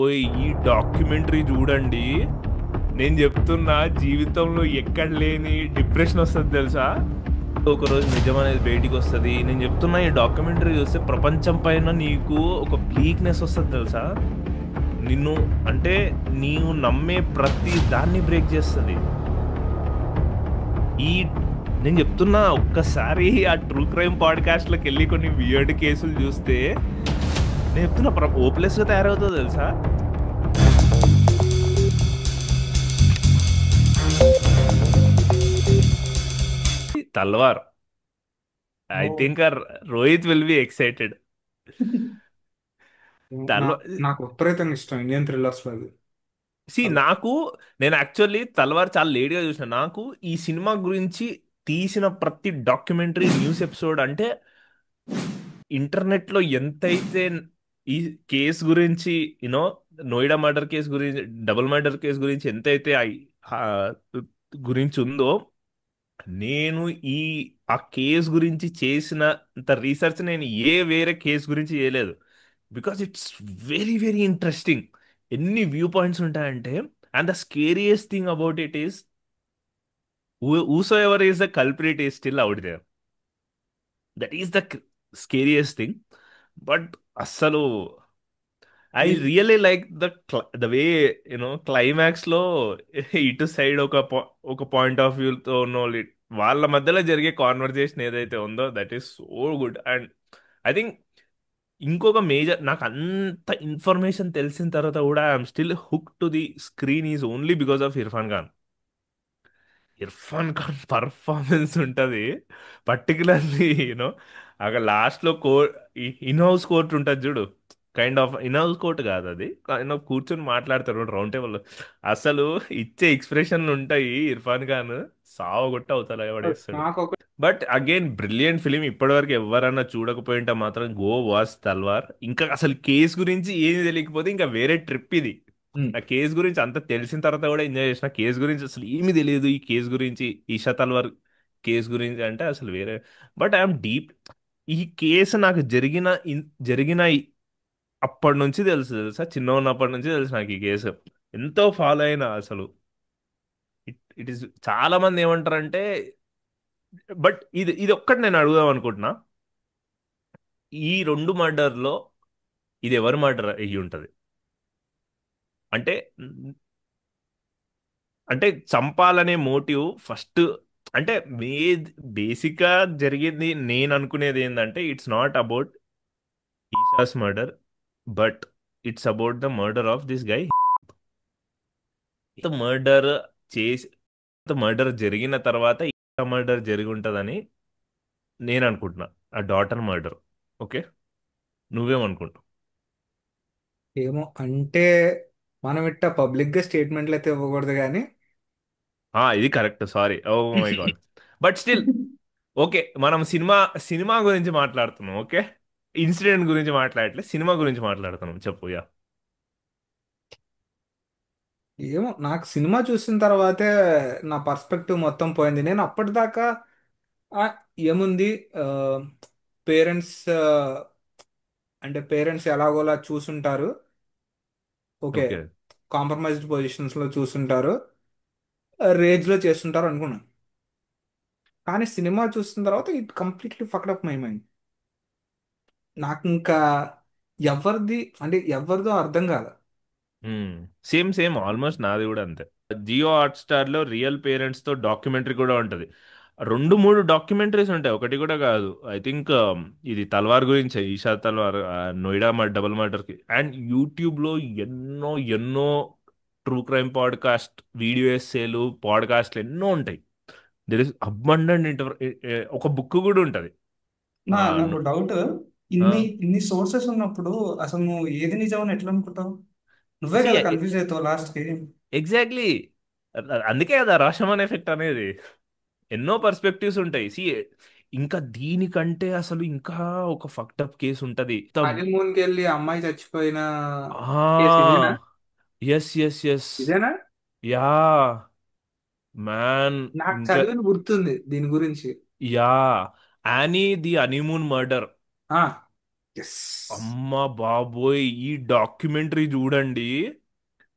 ఓయ్ ఈ డాక్యుమెంటరీ చూడండి. నేను చెప్తున్నా, జీవితంలో ఎక్కడ లేని డిప్రెషన్ వస్తుంది తెలుసా. ఒకరోజు నిజం అనేది బయటికి వస్తుంది. నేను చెప్తున్నా, ఈ డాక్యుమెంటరీ చూస్తే ప్రపంచం పైన నీకు ఒక బ్లీక్నెస్ వస్తుంది తెలుసా. నిన్ను అంటే నీవు నమ్మే ప్రతి దాన్ని బ్రేక్ చేస్తుంది. ఈ నేను చెప్తున్నా, ఒక్కసారి ఆ ట్రూ క్రైమ్ పాడ్కాస్ట్లోకి వెళ్ళి కొన్ని వియర్డ్ కేసులు చూస్తే నేను చెప్తున్నా ఓప్లెస్గా తయారవుతుంది తెలుసా. Talwar. I oh think Rohit will be excited. నా తల్వార్. నాకు విపరీతంగా ఇష్టం ఇండియన్ థ్రిల్లర్స్ లో అది. సి అలా నాకు, నేను యాక్చువల్లీ తల్వార్ చాలా లేట్గా చూసిన. నాకు ఈ సినిమా గురించి తీసిన ప్రతి డాక్యుమెంటరీ న్యూస్ ఎపిసోడ్ అంటే ఇంటర్నెట్లో ఎంతైతే ఈ కేసు గురించి, యూనో, నోయిడా మర్డర్ కేసు గురించి, డబుల్ మర్డర్ కేసు గురించి ఎంతైతే ఆ గురించి ఉందో, నేను ఈ ఆ కేస్ గురించి చేసినంత రీసెర్చ్ నేను వేరే కేస్ గురించి చేయలేదు. Because it's very very interesting. ఎన్ని వ్యూ పాయింట్స్ ఉంటాయంటే, and the scariest thing about it is whosoever is the culprit is still out there. That is the scariest thing. But అస్సలు I ఈ- really like the way, climax లో ఇటు side ఒక point of వ్యూతో ఉన్న వాళ్ళ మధ్యలో జరిగే conversation ఏదైతే ఉందో, that is so good. And I think ఇంకొక మేజర్, నాకు అంత ఇన్ఫర్మేషన్ తెలిసిన తర్వాత కూడా I'm still hook to the screen is only because of Irfan Khan. Irfan Khan performance ఉంటుంది. పర్టికులర్లీ అక్కడ లాస్ట్లో ఇన్ హౌస్ కోర్ట్ ఉంటుంది చూడు. Kind of in house court కాదు అది, కైండ్ ఆఫ్ కూర్చొని మాట్లాడతారు రౌండ్ టేబుల్. అసలు ఇచ్చే ఎక్స్ప్రెషన్లు ఉంటాయి. ఇర్ఫాన్ ఖాన్ సావగొట్ట అవుతా పడేస్తాడు. నాకు ఒక బట్ అగైన్ బ్రిలియంట్ ఫిలిం. ఇప్పటివరకు ఎవరన్నా చూడకపోయింటే మాత్రం గో వాచ్ తల్వార్. ఇంకా అసలు కేస్ గురించి ఏది తెలియకపోతే ఇంకా వేరే ట్రిప్ ఇది. ఉమ్, ఆ కేస్ గురించి అంత తెలిసిన తర్వాత కూడా ఎంజాయ్ చేసిన. కేస్ గురించి అసలు ఏమీ తెలియదు, ఈ కేస్ గురించి, ఈషా తల్వార్ కేస్ గురించి అంటే అసలు వేరే. But I'm deep. ఈ కేసు నాకు జరిగిన అప్పటి నుంచి తెలుసు తెలుసా. చిన్న ఉన్నప్పటి నుంచి తెలుసు నాకు ఈ కేసు. ఎంతో ఫాలో అయినా అసలు. ఇట్ ఈస్, చాలా మంది ఏమంటారంటే, బట్ ఇది ఇది ఒక్కటి నేను అడుగుదాం అనుకుంటున్నా. ఈ రెండు మర్డర్లో ఇది ఎవరి మర్డర్ అయ్యి ఉంటది? అంటే అంటే చంపాలనే మోటివ్ ఫస్ట్. అంటే మే బేసిక్ గా జరిగింది, నేను అనుకునేది ఏంటంటే, it's not about Isha's murder, but it's about the murder of this guy. Murder చేసి, మర్డర్ జరిగిన తర్వాత ఈషా మర్డర్ జరిగి ఉంటుందని నేను అనుకుంటున్నా. ఆ డాటర్ మర్డర్. ఓకే, నువ్వేమనుకుంటావు? ఏమో అంటే మనం ఇట్ట పబ్లిక్ గా స్టేట్మెంట్లు అయితే ఇవ్వకూడదు కానీ ఇది correct, sorry, oh my god. But still okay, మనం సినిమా సినిమా గురించి మాట్లాడుతున్నాం. ఓకే, ఇన్సిడెంట్ గురించి మాట్లాడట్లే, సినిమా గురించి మాట్లాడుతున్నాం. చెప్పు యా. ఏమో నాకు సినిమా చూసిన తర్వాతే నా పర్స్పెక్టివ్ మొత్తం పోయింది. నేను అప్పటిదాకా ఆ, ఏముంది, పేరెంట్స్ అంటే పేరెంట్స్ ఎలాగోలా చూసుంటారు. Okay, okay. కాంప్రమైజ్డ్ పొజిషన్స్ లో చూసుంటారు, రేజ్ లో చేస్తుంటారు అనుకున్నాను. కానీ సినిమా చూసిన తర్వాత it completely fucked up my mind. నాకు ఇంకా ఎవరిది అంటే ఎవరిదో అర్థం కాదు. సేమ్ సేమ్ ఆల్మోస్ట్ నాది కూడా అంతే. జియో హాట్ స్టార్ లో రియల్ పేరెంట్స్ తో డాక్యుమెంటరీ కూడా ఉంటది. రెండు మూడు డాక్యుమెంటరీస్ ఉంటాయి, ఒకటి కూడా కాదు. ఐ థింక్ ఇది తల్వార్ గురించి, ఈషా తల్వార్, నోయిడా డబుల్ మర్డర్ కి. అండ్ యూట్యూబ్ లో ఎన్నో ఎన్నో ట్రూ క్రైమ్ పాడ్కాస్ట్, వీడియో ఎస్సేలు, పాడ్కాస్ట్లు ఎన్నో ఉంటాయి. There is abundant. ఒక బుక్ కూడా ఉంటది. నాకు డౌట్. ఇన్ని సోర్సెస్ ఉన్నప్పుడు అసలు నువ్వు ఏది నిజమని ఎట్లా అనుకుంటావు? నువ్వే సి కదా కన్ఫ్యూజ్ అవుతావు లాస్ట్ కి. ఎగ్జాక్ట్లీ. అందుకే కదా రాషమన్ ఎఫెక్ట్ అనేది. ఎన్నో పర్స్పెక్టివ్స్ ఉంటాయి. ఇంకా దీనికంటే అసలు ఇంకా ఒక ఫక్టప్ కేసు ఉంటది. హనీమూన్ కి వెళ్ళి అమ్మాయి చచ్చిపోయిన కేసు ఆ ఇదేనా? Yes yes yes. ఇదేనా? Yeah man. నాకు ఇంకా చదివిన గుర్తుంది దీని గురించి. Yeah, Anni the honeymoon murder. ఆ ఎస్. అమ్మా బాబోయ్, ఈ డాక్యుమెంటరీ చూడండి.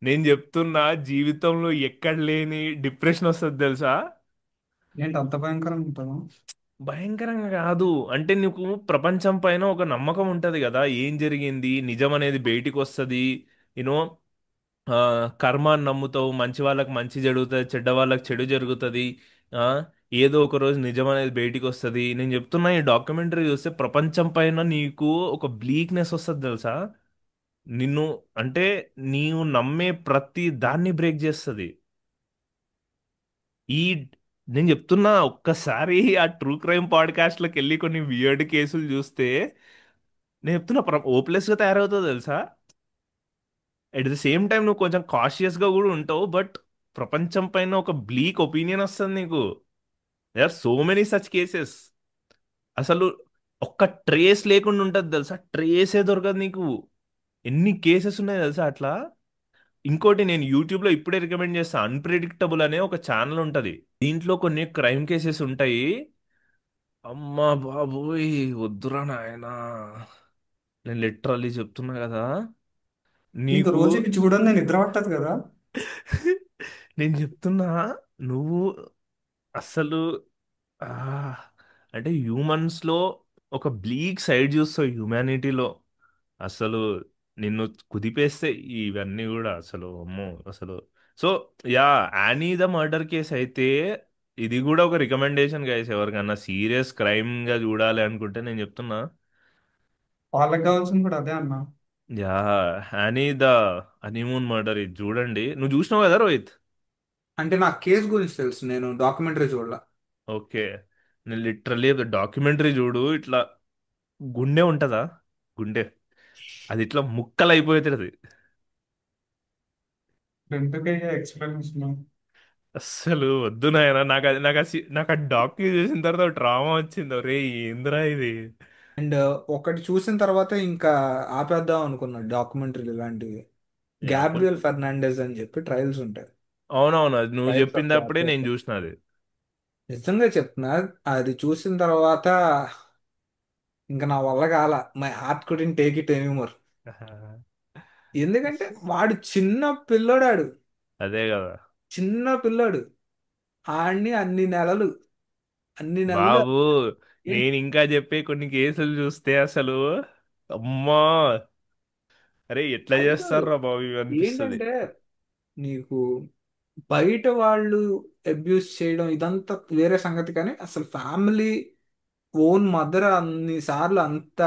నేను చెప్తున్నా, జీవితంలో ఎక్కడ లేని డిప్రెషన్ వస్తుంది తెలుసా. ఏంటి అంత భయంకరంగా ఉంటాను? భయంకరంగా కాదు, అంటే నీకు ప్రపంచం పైన ఒక నమ్మకం ఉంటది కదా, ఏం జరిగింది నిజం అనేది బయటికి వస్తుంది. యూనో కర్మ అని నమ్ముతావు, మంచి వాళ్ళకి మంచి జరుగుతుంది, చెడ్డ వాళ్ళకి చెడు జరుగుతుంది. ఆ, ఏదో ఒక రోజు నిజం అనేది బయటికి వస్తుంది. నేను చెప్తున్నా, ఈ డాక్యుమెంటరీ చూస్తే ప్రపంచం పైన నీకు ఒక బ్లీక్నెస్ వస్తుంది తెలుసా. నిన్ను, అంటే నీవు నమ్మే ప్రతి దాన్ని బ్రేక్ చేస్తుంది. ఈ నేను చెప్తున్నా, ఒక్కసారి ఆ ట్రూ క్రైమ్ పాడ్కాస్ట్లోకి వెళ్ళి కొన్ని వియర్డ్ కేసులు చూస్తే, నేను చెప్తున్నా ఓప్లెస్గా తయారవుతుంది తెలుసా. అట్ ద సేమ్ టైం నువ్వు కొంచెం కాషియస్గా కూడా ఉంటావు, బట్ ప్రపంచం పైన ఒక బ్లీక్ ఒపీనియన్ వస్తుంది నీకు. They are so many such cases. అసలు ఒక్క ట్రేస్ లేకుండా ఉంటుంది తెలుసా, ట్రేసే దొరకదు నీకు. ఎన్ని కేసెస్ ఉన్నాయి తెలుసా అట్లా. ఇంకోటి, నేను యూట్యూబ్లో ఇప్పుడే రికమెండ్ చేస్తాను, అన్ప్రెడిక్టబుల్ అనే ఒక ఛానల్ ఉంటుంది. దీంట్లో కొన్ని క్రైమ్ కేసెస్ ఉంటాయి. అమ్మా బాబోయ్, వద్దురా నాయనా, నేను లిటరల్లీ చెప్తున్నా కదా ఇంకా నీకు. రోజు ఇవి చూడని నేను నిద్ర పట్టదు కదా. నేను చెప్తున్నా, నువ్వు అసలు ఆ, అంటే హ్యూమన్స్లో ఒక బ్లీక్ సైడ్ చూస్తావు హ్యూమానిటీలో. అసలు నిన్ను కుదిపేస్తే ఇవన్నీ కూడా అసలు అమ్మో అసలు. So yeah, any the murder case అయితే ఇది కూడా ఒక రికమెండేషన్ గైస్, ఎవరికన్నా సీరియస్ క్రైమ్గా చూడాలి అనుకుంటే నేను చెప్తున్నా. వాళ్ళకి కావాల్సింది కూడా అదే అన్న. Yeah, any the honeymoon murder ఇది చూడండి. నువ్వు చూసినావు కదా రోహిత్. అంటే నాకు కేసు గురించి తెలుసు, నేను డాక్యుమెంటరీ చూడాల. ఓకే, నేను లిటరల్లీ డాక్యుమెంటరీ చూడు, ఇట్లా గుండె ఉంటుందా, గుండె అది ఇట్లా ముక్కలు అయిపోతుంది. ఎందుకయ్యా ఎక్స్ప్లెనేషన్? అస్సలు వద్దు నాయన, నాకు ఆ డాక్యూ చూసిన తర్వాత డ్రామా వచ్చింది. ఒరే ఏందిరా ఇది. అండ్ ఒకటి చూసిన తర్వాత ఇంకా ఆపేద్దాం అనుకున్నా డాక్యుమెంటరీలు ఇలాంటివి. యా కొన్ని, గ్యాబ్రియల్ ఫెర్నాండెస్ అని చెప్పి ట్రయల్స్ ఉంటాయి. అవునవును, అది నువ్వు ట్రయల్స్ ఆఫ్ చెప్పినప్పుడే గ్యాబ్రియల్. నేను చూసిన అది. నిజంగా చెప్తున్నా, అది చూసిన తర్వాత ఇంకా నా వల్ల కాల. My heart couldn't take it anymore. ఎందుకంటే వాడు చిన్న పిల్లోడాడు, అదే కదా చిన్న పిల్లోడు. ఆడిని అన్ని నెలలు బాబు. ఏంటి నేను ఇంకా చెప్పే కొన్ని కేసులు చూస్తే అసలు అమ్మా, అరే ఎట్లా కాదు, చేస్తారా బాబు ఇవి అనిపిస్తుంది. ఏంటంటే నీకు బయట వాళ్ళు అబ్యూస్ చేయడం ఇదంతా వేరే సంగతి, కానీ అసలు ఫ్యామిలీ ఓన్ మదర్ అన్ని సార్లు అంత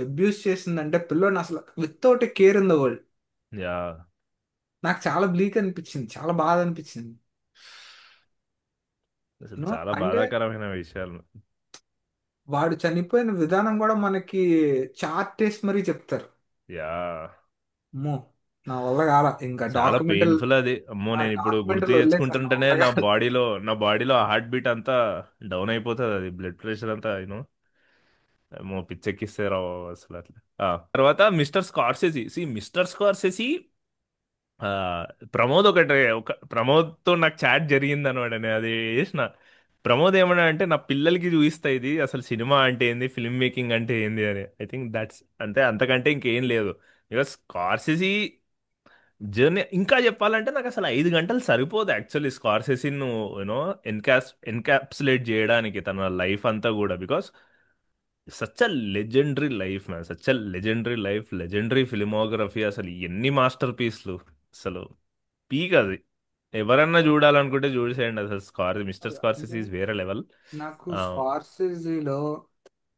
అబ్యూస్ చేసిందంటే పిల్లోడిని అసలు without a care in the world. Yeah, నాకు చాలా బ్లీక్ అనిపించింది, చాలా బాధ అనిపించింది. అసలు చాలా అంటే బాధాకరమైన విషయాలు. వాడు చనిపోయిన విధానం కూడా మనకి చార్ట్ వేసి మరీ చెప్తారు. యా, అమ్మో, నా వల్ల కాల ఇంకా చాలా డాక్యుమెంటరీ. పెయిన్ఫుల్ అది. అమ్మో, ఆ నేను ఇప్పుడు గుర్తు డాక్యుమెంటరీలో వదిలేసాను, నా తెచ్చుకుంటుంటేనే వల్ల నా కాదు. బాడీలో నా బాడీలో హార్ట్ బీట్ అంతా డౌన్ అయిపోతుంది, అది బ్లడ్ ప్రెషర్ అంతా ఏమో పిచ్చెక్కిస్తే రావు అసలు అట్లా. తర్వాత మిస్టర్ స్కార్సెసీ, మిస్టర్ స్కార్సెసీ, ఆ, ప్రమోద్ ఒక ప్రమోద్తో నాకు చాట్ జరిగింది అనమాట. నేను అది చేసిన. ప్రమోద్ ఏమన్నా అంటే, నా పిల్లలకి చూపిస్తా ఇది అసలు సినిమా అంటే ఏంది, ఫిల్మ్ మేకింగ్ అంటే ఏంది అని. ఐ థింక్ దట్స్ అంతే, అంతకంటే ఇంకేం లేదు. ఇక స్కార్సెసీ జర్నీ ఇంకా చెప్పాలంటే నాకు అసలు 5 గంటలు సరిపోదు యాక్చువల్లీ స్కార్సెసీని నువ్వు ఎన్కాప్సులేట్ చేయడానికి తన లైఫ్ అంతా కూడా. Because such a legendary life man, such a legendary life, legendary filmography, అసలు ఎన్ని మాస్టర్ పీస్లు అసలు. పీక్ అది. ఎవరన్నా చూడాలనుకుంటే చూసేయండి అసలు. మిస్టర్ స్కార్సెసీ అంటే ఈజ్ వేరే లెవెల్. నాకు స్కార్సెజీలో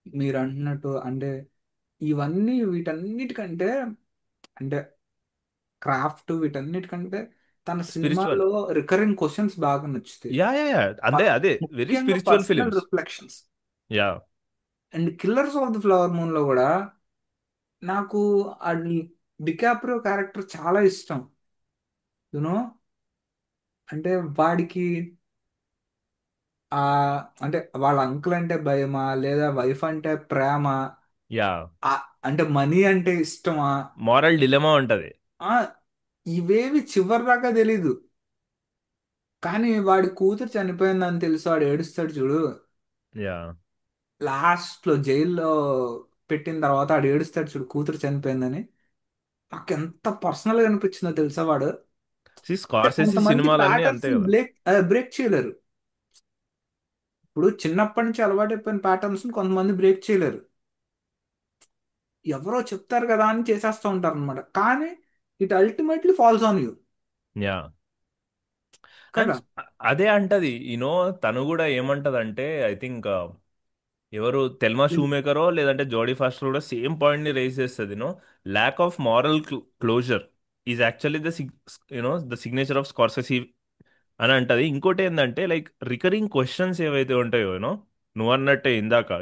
మీరు అంటున్నట్టు అంటే ఇవన్నీ వీటన్నిటికంటే అంటే క్రాఫ్ట్ వీటన్నిటికంటే తన స్పిరిచువల్. సినిమాలో రికరింగ్ క్వశ్చన్స్ బాగా నచ్చుతాయి. యా యా యా, అదే అదే, వెరీ ముఖ్యంగా spiritual personal films. Reflections. Yeah, and killers of the flower moon లో కూడా నాకు ఆ డికాప్రియో క్యారెక్టర్ చాలా ఇష్టం. యునో అంటే వాడికి ఆ అంటే వాళ్ళ అంకుల్ అంటే భయమా లేదా వైఫ్ అంటే ప్రేమ, యా, ఆ అంటే మనీ అంటే ఇష్టమా, మారల్ డిలెమా ఉంటది. ఆ ఇవేవి చివరి దాకా తెలీదు. కానీ వాడి కూతురు చనిపోయిందని తెలుసు వాడు ఏడుస్తాడు చూడు యా, లాస్ట్ లో జైల్లో. పెట్టిన తర్వాత ఆడు ఏడుస్తాడు చూడు, కూతురు చనిపోయిందని. నాకు ఎంత పర్సనల్ గా అనిపించిందో తెలుసా వాడు. అంటే స్కార్సెసీ కొంతమంది సినిమాలన్నీ ప్యాటర్న్స్ అంతే కదా. బ్రేక్ బ్రేక్ చేయలేరు. ఇప్పుడు చిన్నప్పటి నుంచి అలవాటైపోయిన ప్యాటర్న్స్ కొంతమంది బ్రేక్ చేయలేరు. ఎవరో చెప్తారు కదా అని చేసేస్తూ ఉంటారు అనమాట. కానీ it ultimately falls on you yeah. And కదా. అదే అంటది తను కూడా ఏమంటదంటే ఐ థింక్ ఎవరు తెల్మా షూ మేకరో లేదంటే జోడీ ఫాస్టర్ కూడా సేమ్ పాయింట్ ని రేస్ చేస్తుంది. Lack of moral closure is actually the signature of Scorsese అని అంటది. ఇంకోటి ఏంటంటే లైక్ రికరింగ్ క్వశ్చన్స్ ఏవైతే ఉంటాయో నువ్వు అన్నట్టే ఇందాక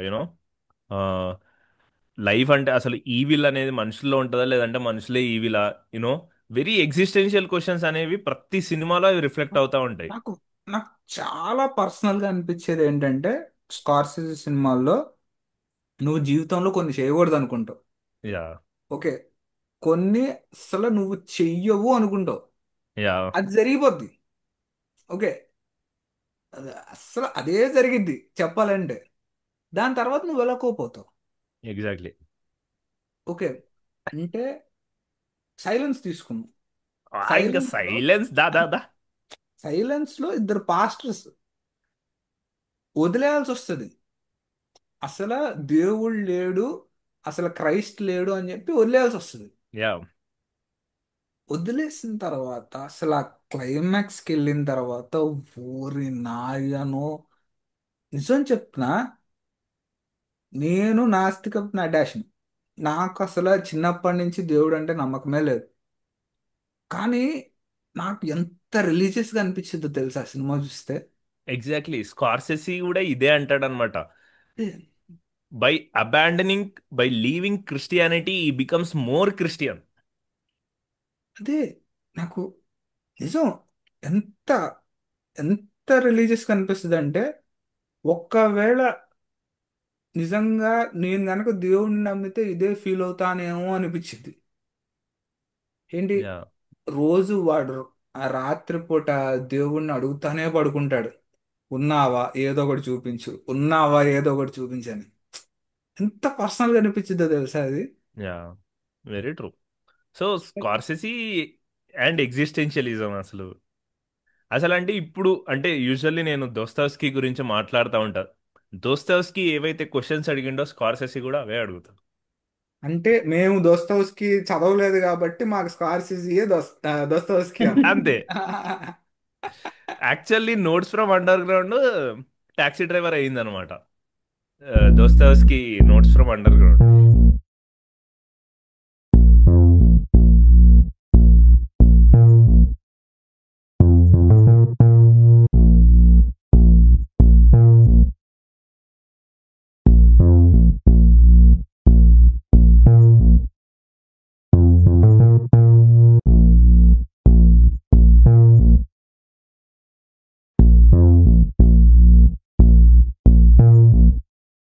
లైఫ్ అంటే అసలు ఈవిల్ అనేది మనుషుల్లో ఉంటుందా లేదంటే మనుషులే ఈవిలా. యూనో వెరీ ఎగ్జిస్టెన్షియల్ క్వశ్చన్స్ అనేవి ప్రతి సినిమాలో అవి రిఫ్లెక్ట్ అవుతా ఉంటాయి. నాకు నాకు చాలా పర్సనల్ గా అనిపించేది ఏంటంటే, స్కార్సిస్ సినిమాల్లో నువ్వు జీవితంలో కొన్ని చేయకూడదు అనుకుంటావు. యా. ఓకే. కొన్ని అసలు నువ్వు చెయ్యవు అనుకుంటావు. యా. అది జరిగిపోద్ది. ఓకే. అసలు అదే జరిగిద్ది చెప్పాలంటే. దాని తర్వాత నువ్వు వెళ్ళకోపోతావు. ఎగ్జాక్ట్లీ. ఓకే. అంటే సైలెన్స్ తీసుకున్నావు. ఇంకా సైలెన్స్ లో సైలెన్స్ దా దా దా. సైలెన్స్ లో ఇద్దరు పాస్టర్స్ వదిలేయాల్సి వస్తుంది. అసలు దేవుడు లేడు, అసలు క్రైస్ట్ లేడు అని చెప్పి వదిలేయాల్సి వస్తుంది. యా. వదిలేసిన తర్వాత అసలు ఆ క్లైమాక్స్కి వెళ్ళిన తర్వాత, ఓరి నాయనో, నిజం చెప్తున్నా, నేను నాస్తికపు నా డాష్ని. నాకు అసలు చిన్నప్పటి నుంచి దేవుడు అంటే నమ్మకమే లేదు. కానీ నాకు ఎంత రిలీజియస్గా అనిపించిందో తెలుసా సినిమా చూస్తే. ఎగ్జాక్ట్లీ స్కార్సెసీ కూడా ఇదే అంటాడనమాట. ఏ, by abandoning by leaving Christianity ఈ బికమ్స్ మోర్ క్రిస్టియన్. అదే నాకు నిజం ఎంత ఎంత రిలీజియస్గా అనిపిస్తుంది అంటే, ఒక్కవేళ నిజంగా నేను గనక దేవుడిని నమ్మితే ఇదే ఫీల్ అవుతానేమో అనిపించింది. ఏంటి, యా. రోజు వాడు ఆ రాత్రిపూట దేవుణ్ణి అడుగుతానే పడుకుంటాడు, ఉన్నావా ఏదో ఒకటి చూపించు, ఉన్నావా ఏదో ఒకటి చూపించని. ఎంత పర్సనల్గా అనిపించిందో తెలుసా అది. Yeah. Very true. So Scorsese and existentialism అసలు అసలు అంటే ఇప్పుడు అంటే యూజువల్లీ నేను దోస్తవ్స్కీ గురించి మాట్లాడుతూ ఉంటాను. దోస్తవ్స్కీ ఏవైతే క్వశ్చన్స్ అడిగిండో స్కార్సెసీ కూడా అవే అడుగుతాం. అంటే మేము దోస్తవ్స్కి చదవలేదు కాబట్టి మాకు స్కార్సిసియే దోస్తవ్స్కి అనుకుంది. అంతే. Actually notes from underground taxi driver అయ్యిందనమాట. Dostoevsky notes from under ground.